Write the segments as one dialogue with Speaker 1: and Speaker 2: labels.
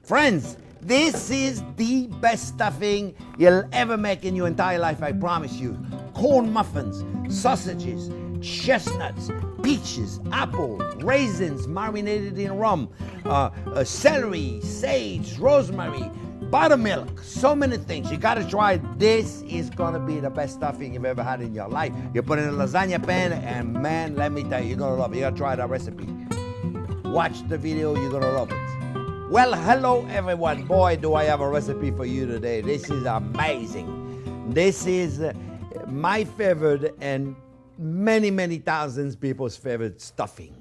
Speaker 1: Friends, this is the best stuffing you'll ever make in your entire life, I promise you. Corn muffins, sausages, chestnuts, peaches, apple, raisins marinated in rum, celery, sage, rosemary, buttermilk, so many things. You gotta try it. This is gonna be the best stuffing you've ever had in your life. You put it in a lasagna pan, and man, let me tell you, you're gonna love it. You gotta try that recipe. Watch the video, you're gonna love it. Well, hello everyone. Boy, do I have a recipe for you today. This is amazing. This is my favorite and many thousands people's favorite stuffing.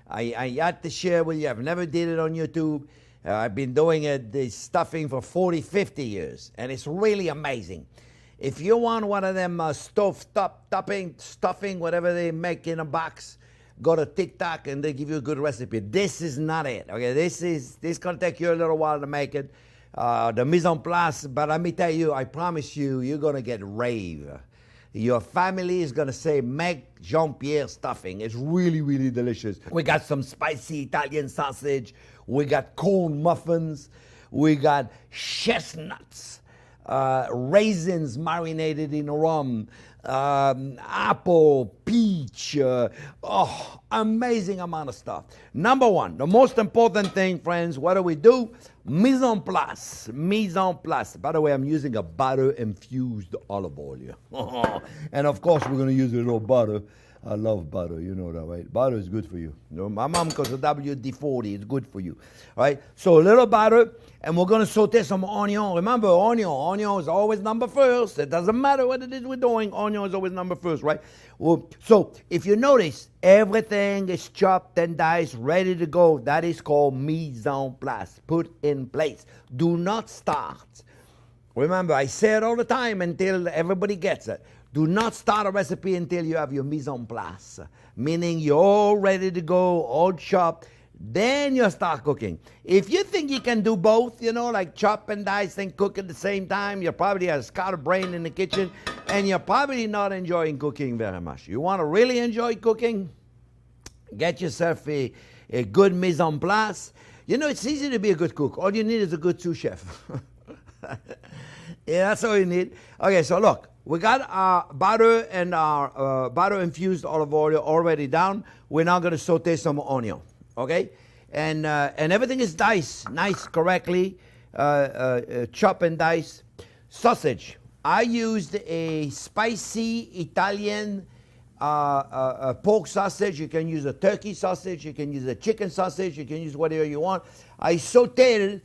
Speaker 1: I had to share with you. I've never did it on YouTube. I've been doing this stuffing for 40, 50 years, and it's really amazing. If you want one of them stuffing, whatever they make in a box, go to TikTok and they give you a good recipe. This is not it. Okay, this gonna take you a little while to make it. The mise en place, but let me tell you, I promise you, you're gonna get rave. Your family is gonna say, make Jean-Pierre stuffing. It's really delicious. We got some spicy Italian sausage. We got corn muffins. We got chestnuts, raisins marinated in rum, apple, peach, amazing amount of stuff. Number one, the most important thing, friends, what do? Mise en place. Mise en place. By the way, I'm using a butter-infused olive oil. And of course, we're going to use a little butter. I love butter, you know that, right? Butter is good for you. You know, my mom calls it WD-40, it's good for you, right? So a little butter, and we're gonna saute some onion. Remember, onion is always number first. It doesn't matter what it is we're doing, onion is always number first, right? Well, so if you notice, everything is chopped and diced, ready to go. That is called mise en place, put in place. Do not start. Remember, I say it all the time until everybody gets it. Do not start a recipe until you have your mise en place, meaning you're all ready to go, all chopped. Then you start cooking. If you think you can do both, you know, like chop and dice and cook at the same time, you probably have a scatterbrain in the kitchen, and you're probably not enjoying cooking very much. You want to really enjoy cooking? Get yourself a good mise en place. You know, it's easy to be a good cook. All you need is a good sous chef. Yeah, that's all you need. Okay, so look. We got our butter and our butter-infused olive oil already down. We're now going to saute some onion, okay? And everything is diced nice, correctly, chop and dice. Sausage. I used a spicy Italian pork sausage. You can use a turkey sausage. You can use a chicken sausage. You can use whatever you want. I sauteed it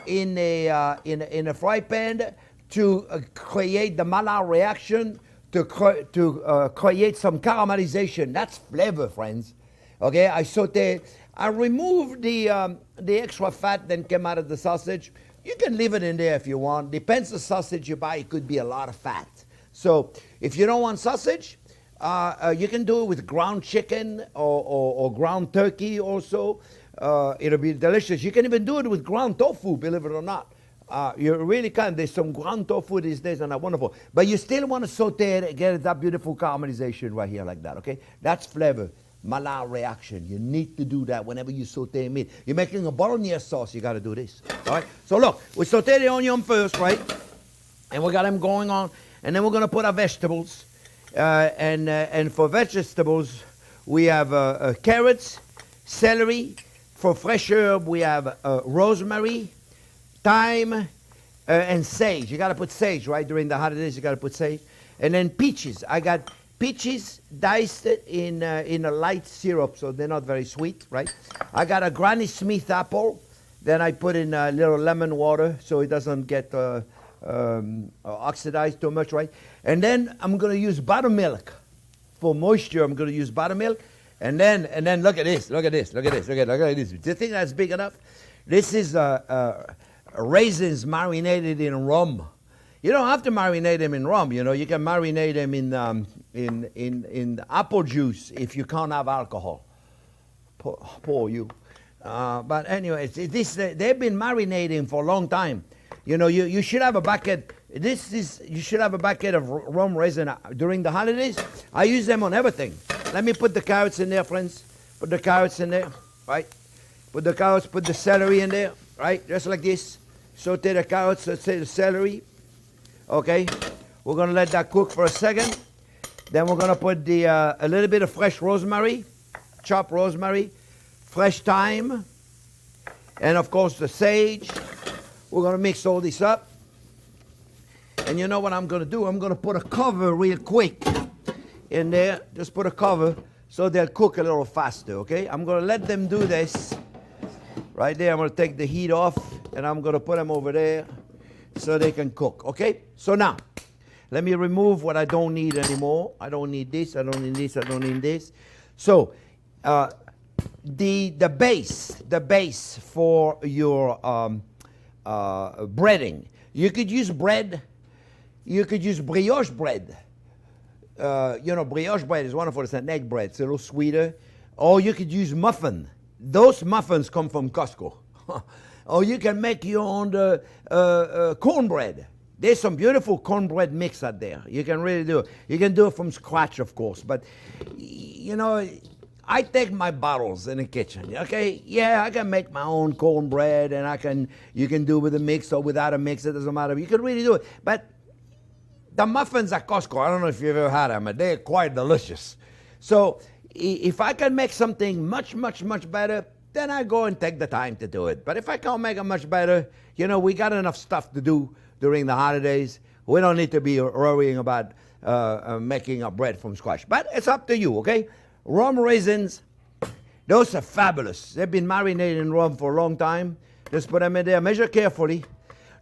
Speaker 1: in a fry pan to create the Maillard reaction, to create some caramelization. That's flavor, friends. Okay, I saute. I removed the extra fat that came out of the sausage. You can leave it in there if you want. Depends the sausage you buy. It could be a lot of fat. So if you don't want sausage, you can do it with ground chicken or ground turkey also. It'll be delicious. You can even do it with ground tofu, believe it or not. You really can. There's some ground tofu these days, and they're wonderful. But you still want to saute it, get that beautiful caramelization right here like that, okay? That's flavor. Maillard reaction. You need to do that whenever you saute meat. You're making a bolognese sauce, you got to do this, all right? So look, we saute the onion first, right? And we got them going on. And then we're going to put our vegetables. And for vegetables, we have carrots, celery. For fresh herb, we have rosemary, thyme, and sage. You got to put sage, right? During the holidays, you got to put sage. And then peaches. I got peaches diced in a light syrup, so they're not very sweet, right? I got a Granny Smith apple. Then I put in a little lemon water so it doesn't get oxidized too much, right? And then I'm going to use buttermilk. For moisture, I'm going to use buttermilk. And then look at this. Do you think that's big enough? This is raisins marinated in rum. You don't have to marinate them in rum. You know, you can marinate them in apple juice if you can't have alcohol. Poor you. But anyway, they've been marinating for a long time. You know, you should have a bucket. You should have a bucket of rum raisin during the holidays. I use them on everything. Let me put the carrots in there, friends. Put the carrots in there, right? Put the carrots, put the celery in there. right? Just like this. Saute the carrots, saute the celery. Okay, we're gonna let that cook for a second. Then we're gonna put a little bit of fresh rosemary, chopped rosemary, fresh thyme, and of course the sage. We're gonna mix all this up. And you know what I'm gonna do? I'm gonna put a cover real quick in there. Just put a cover so they'll cook a little faster, okay? I'm gonna let them do this. Right there, I'm gonna take the heat off and I'm gonna put them over there so they can cook, okay? So now, let me remove what I don't need anymore. I don't need this, I don't need this, I don't need this. So, the base for your breading, you could use bread, you could use brioche bread. You know, brioche bread is wonderful, it's an egg bread, it's a little sweeter. Or you could use muffin. Those muffins come from Costco. Or you can make your own cornbread. There's some beautiful cornbread mix out there. You can really do it. You can do it from scratch, of course. But, you know, I take my bottles in the kitchen, okay? Yeah, I can make my own cornbread, and you can do it with a mix or without a mix. It doesn't matter. You can really do it. But the muffins at Costco, I don't know if you've ever had them, but they're quite delicious. So if I can make something much, much, much better, then I go and take the time to do it. But if I can't make it much better, you know, we got enough stuff to do during the holidays. We don't need to be worrying about making a bread from scratch. But it's up to you, okay? Rum raisins, those are fabulous. They've been marinated in rum for a long time. Just put them in there. Measure carefully.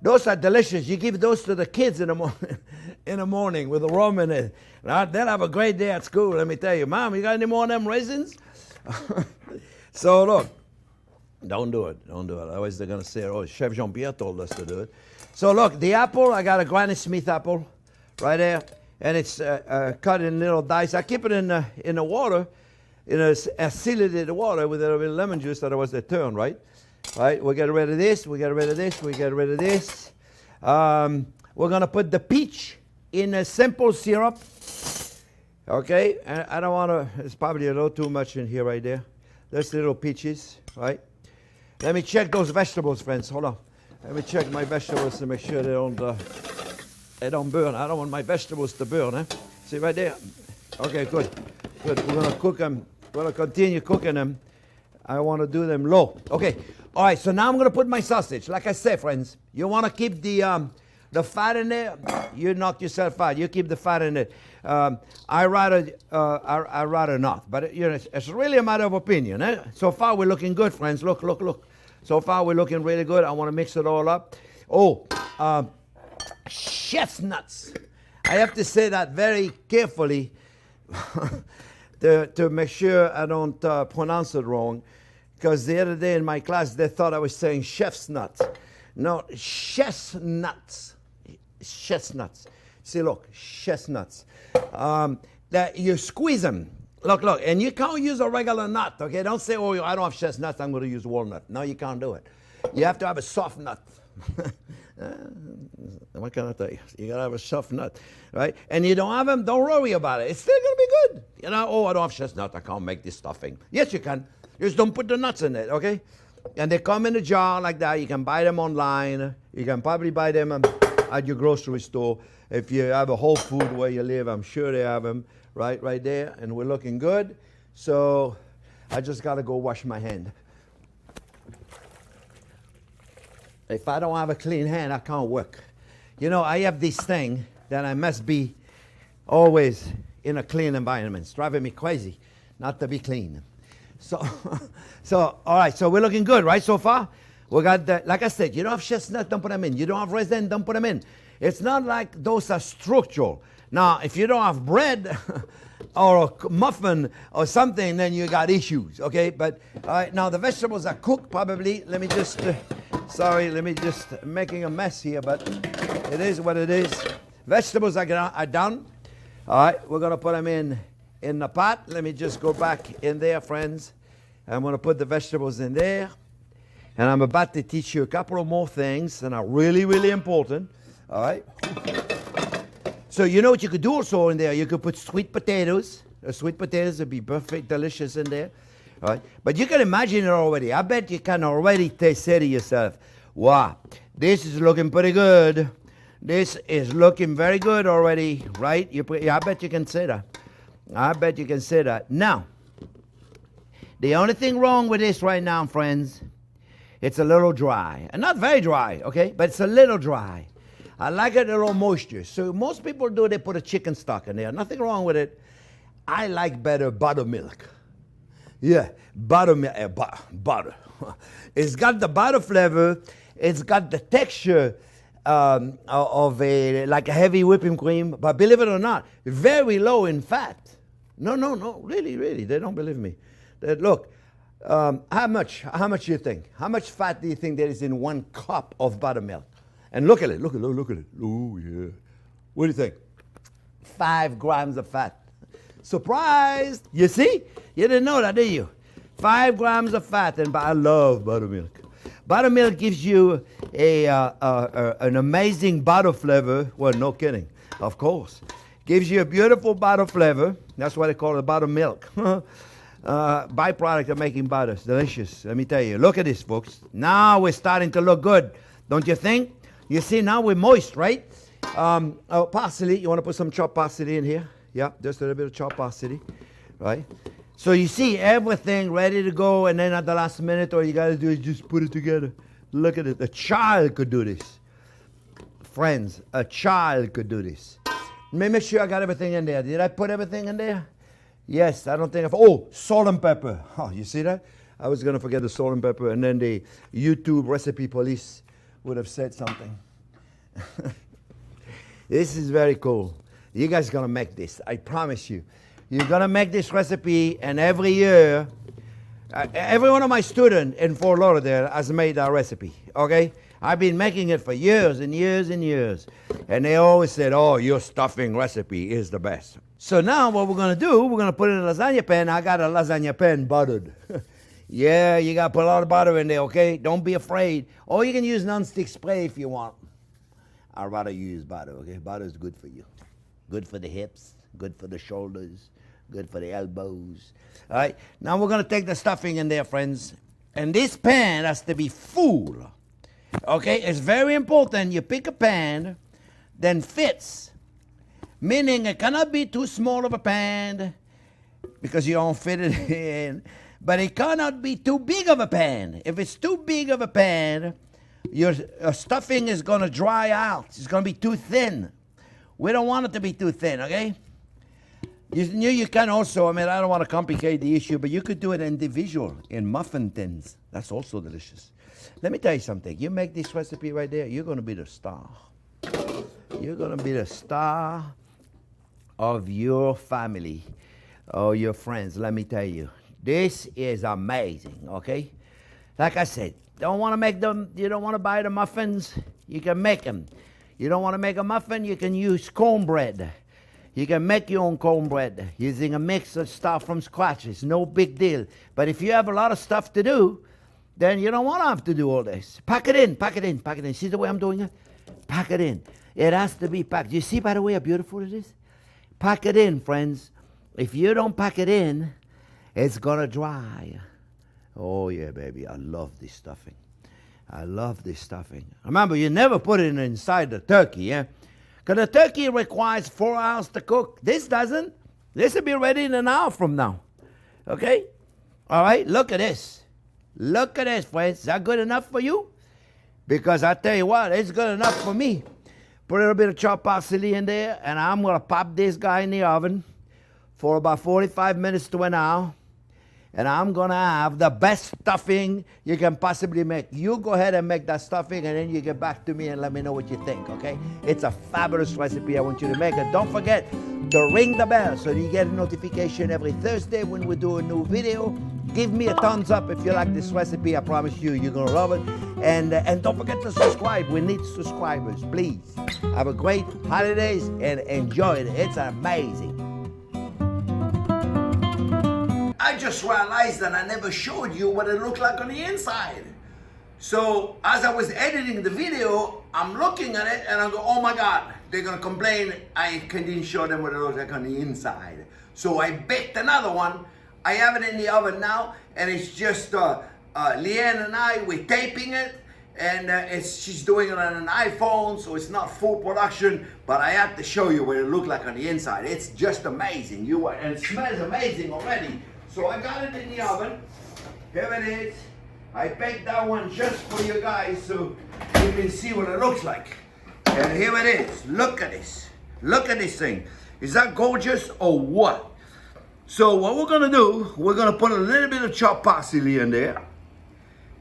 Speaker 1: Those are delicious. You give those to the kids in the morning with the rum in it. They'll have a great day at school, let me tell you. Mom, you got any more of them raisins? So look, don't do it. Don't do it. Otherwise they're going to say, oh, Chef Jean-Pierre told us to do it. So look, the apple, I got a Granny Smith apple right there. And it's cut in little dice. I keep it in the water, in a acidic water with a little bit of lemon juice, otherwise they turn, right? Right, we get rid of this, we get rid of this, we get rid of this. We're gonna put the peach in a simple syrup. Okay, and I don't wanna, it's probably a little too much in here right there. There's little peaches, right? Let me check those vegetables, friends, hold on. Let me check my vegetables to make sure they don't burn. I don't want my vegetables to burn, eh? See right there? Okay, good, good. We're gonna cook them, we're gonna continue cooking them. I want to do them low. Okay. All right. So now I'm going to put my sausage. Like I said, friends, you want to keep the fat in there. You knock yourself out. You keep the fat in it. I rather not. But you know, it's really a matter of opinion. Eh? So far we're looking good, friends. Look, look, look. So far we're looking really good. I want to mix it all up. Oh, chef's nuts. I have to say that very carefully to make sure I don't pronounce it wrong. Because the other day in my class, they thought I was saying chef's nuts. No, chestnuts. Chestnuts. See, look, chestnuts. That you squeeze them. Look, look, and you can't use a regular nut, okay? Don't say, oh, I don't have chestnuts, I'm going to use walnut. No, you can't do it. You have to have a soft nut. What can I tell you? You got to have a soft nut, right? And you don't have them, don't worry about it. It's still going to be good. You know, oh, I don't have chestnut, I can't make this stuffing. Yes, you can. Just don't put the nuts in it, okay? And they come in a jar like that. You can buy them online. You can probably buy them at your grocery store. If you have a Whole Food where you live, I'm sure they have them right there. And we're looking good. So I just got to go wash my hand. If I don't have a clean hand, I can't work. You know, I have this thing that I must be always in a clean environment. It's driving me crazy not to be clean. So, all right, so we're looking good, right, so far? We got, like I said, you don't have chestnut, don't put them in. You don't have raisin, don't put them in. It's not like those are structural. Now, if you don't have bread or a muffin or something, then you got issues, okay? But, all right, now the vegetables are cooked probably. Let me just, making a mess here, but it is what it is. Vegetables are done. All right, we're going to put them in the pot. Let me just go back in there, friends. I'm going to put the vegetables in there. And I'm about to teach you a couple of more things that are really, really important. All right. So you know what you could do also in there? You could put sweet potatoes. The sweet potatoes would be perfect, delicious in there. All right. But you can imagine it already. I bet you can already say to yourself, Wow, this is looking pretty good. This is looking very good already, right? I bet you can say that. I bet you can say that. Now, the only thing wrong with this right now, friends, it's a little dry. And not very dry, okay? But it's a little dry. I like it a little moisture. So most people do, they put a chicken stock in there. Nothing wrong with it. I like better buttermilk. Yeah, buttermilk, butter. It's got the butter flavor. It's got the texture of like a heavy whipping cream. But believe it or not, very low in fat. No, really, they don't believe me. Look, how much do you think? How much fat do you think there is in 1 cup of buttermilk? And look at it. Oh, yeah. What do you think? 5 grams of fat. Surprised. You see? You didn't know that, did you? 5 grams of fat. And I love buttermilk. Buttermilk gives you an amazing butter flavor. Well, no kidding. Of course. Gives you a beautiful butter flavor. That's why they call it buttermilk. Byproduct of making butter. It's delicious. Let me tell you. Look at this, folks. Now we're starting to look good. Don't you think? You see, now we're moist, right? Parsley. You want to put some chopped parsley in here? Yeah, just a little bit of chopped parsley, right? So you see everything ready to go, and then at the last minute, all you got to do is just put it together. Look at it. A child could do this. Friends, a child could do this. Let me make sure I got everything in there. Did I put everything in there? Yes, I don't think oh, salt and pepper. Oh, you see that? I was going to forget the salt and pepper, and then the YouTube recipe police would have said something. This is very cool. You guys are going to make this. I promise you. You're going to make this recipe, and every year, every one of my students in Fort Lauderdale has made that recipe, okay? I've been making it for years and years and years. And they always said, oh, your stuffing recipe is the best. So now what we're going to do, we're going to put it in a lasagna pan. I got a lasagna pan buttered. Yeah, you got to put a lot of butter in there, okay? Don't be afraid. Or you can use nonstick spray if you want. I'd rather use butter, okay? Butter is good for you. Good for the hips, good for the shoulders, good for the elbows. All right, now we're going to take the stuffing in there, friends. And this pan has to be full, okay? It's very important you pick a pan that fits, meaning it cannot be too small of a pan because you don't fit it in. But it cannot be too big of a pan. If it's too big of a pan, your stuffing is going to dry out. It's going to be too thin. We don't want it to be too thin, okay? You can also, I don't want to complicate the issue, but you could do it individual in muffin tins. That's also delicious. Let me tell you something. You make this recipe right there, you're going to be the star. You're going to be the star of your family or your friends, let me tell you. This is amazing, okay? Like I said, don't want to make them, you don't want to buy the muffins, you can make them. You don't want to make a muffin, you can use cornbread. You can make your own cornbread using a mix of stuff from scratch. It's no big deal. But if you have a lot of stuff to do, then you don't want to have to do all this. Pack it in, pack it in, pack it in. See the way I'm doing it? Pack it in. It has to be packed. You see, by the way, how beautiful it is? Pack it in, friends. If you don't pack it in, it's going to dry. Oh, yeah, baby. I love this stuffing. I love this stuffing. Remember, you never put it inside the turkey, yeah? Because the turkey requires 4 hours to cook. This doesn't. This will be ready in an hour from now. Okay? All right? Look at this. Look at this, friends. Is that good enough for you? Because I tell you what, it's good enough for me. Put a little bit of chopped parsley in there, and I'm going to pop this guy in the oven for about 45 minutes to an hour. And I'm going to have the best stuffing you can possibly make. You go ahead and make that stuffing, and then you get back to me and let me know what you think, okay? It's a fabulous recipe. I want you to make it. Don't forget to ring the bell so you get a notification every Thursday when we do a new video. Give me a thumbs up if you like this recipe. I promise you, you're going to love it. And don't forget to subscribe. We need subscribers, please. Have a great holidays and enjoy it. It's amazing. I just realized that I never showed you what it looked like on the inside. So as I was editing the video, I'm looking at it and I go, oh my God, they're gonna complain I didn't show them what it looks like on the inside. So I baked another one. I have it in the oven now, and it's just Leanne and I, we're taping it, And she's doing it on an iPhone, so it's not full production, but I have to show you what it looks like on the inside. It's just amazing. And it smells amazing already. So I got it in the oven. Here it is. I baked that one just for you guys so you can see what it looks like. And here it is. Look at this. Look at this thing. Is that gorgeous or what? So what we're gonna do, we're gonna put a little bit of chopped parsley in there.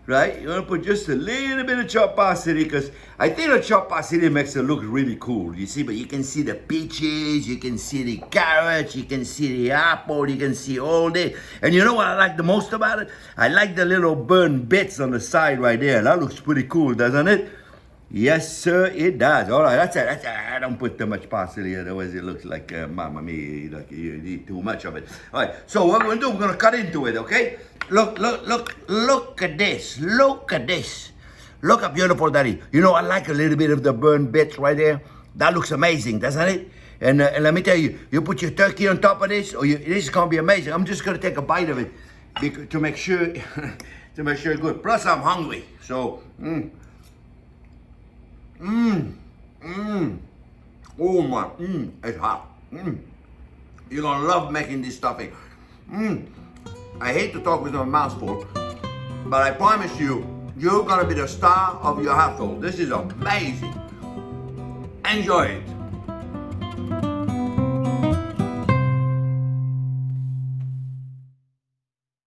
Speaker 1: Right? You're gonna put just a little bit of chopped parsley because I think the chopped parsley makes it look really cool. You see, but you can see the peaches, you can see the carrots, you can see the apple, you can see all this. And you know what I like the most about it? I like the little burnt bits on the side right there. That looks pretty cool, doesn't it? Yes, sir, it does. All right, that's it. I don't put too much parsley, otherwise it looks like, mamma mia, like you eat too much of it. All right, so what we're gonna do, we're gonna cut into it, okay? Look at this. Look at this. Look how beautiful that is. You know, I like a little bit of the burnt bits right there. That looks amazing, doesn't it? And let me tell you, you put your turkey on top of this, this is gonna be amazing. I'm just gonna take a bite of it to make sure, it's good. Plus, I'm hungry, so. Oh my, it's hot. You're gonna love making this stuffing. I hate to talk with my mouth full, but I promise you, you're gonna be the star of your household. This is amazing. Enjoy it.